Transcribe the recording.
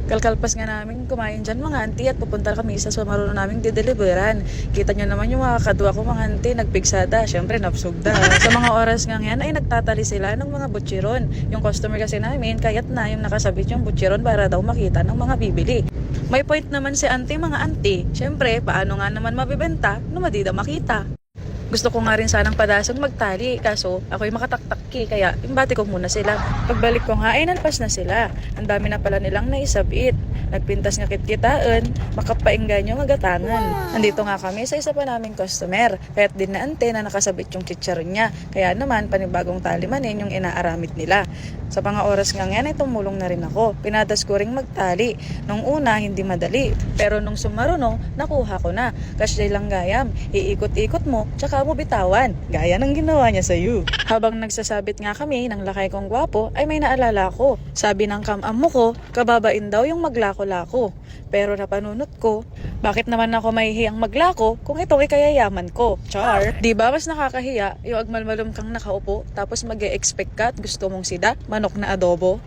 Kalkalpas nga namin kumain dyan mga auntie at pupunta kami sa sumarunong naming dideliveran. Kita nyo naman yung mga kadwa ko mga auntie, nagpigsada, syempre napsugda. Sa mga oras nga yan ay nagtatali sila ng mga butchiron. Yung customer kasi namin, kayat na yung nakasabit yung butchiron para daw makita ng mga bibili. May point naman si auntie mga auntie, syempre paano nga naman mabibenta no madi daw makita. Gusto ko nga rin sanang padasong magtali, kaso ako'y makataktak kaya imbati ko muna sila. Pagbalik ko nga ay nalpas na sila. Ang dami na pala nilang naisabit. Nagpintas nga kitkitaan, makapainggan yung agatangan. Andito nga kami sa isa pa naming customer, kaya't din na ante na nakasabit yung chicharon niya. Kaya naman panibagong talimanin yung inaaramid nila. Sa mga oras nga ngayon ay tumulong na rin ako. Pinadas ko ring magtali. Nung una hindi madali, pero nung sumaruno, nakuha ko na. Kasi lang gayam, iikot-ikot mo, tsaka mo bitawan. Gaya ng ginawa niya sa'yo. Habang nagsasabit nga kami ng lakay kong gwapo, ay may naalala ko. Sabi ng kamamo ko, kababain daw yung maglako-lako. Pero napanunot ko, bakit naman ako mahihiyang maglako kung ito ay kayayaman ko? Char! Di ba mas nakakahiya yung agmalmalum kang nakaupo tapos mag-e-expect ka at gusto mong sida, manok na adobo?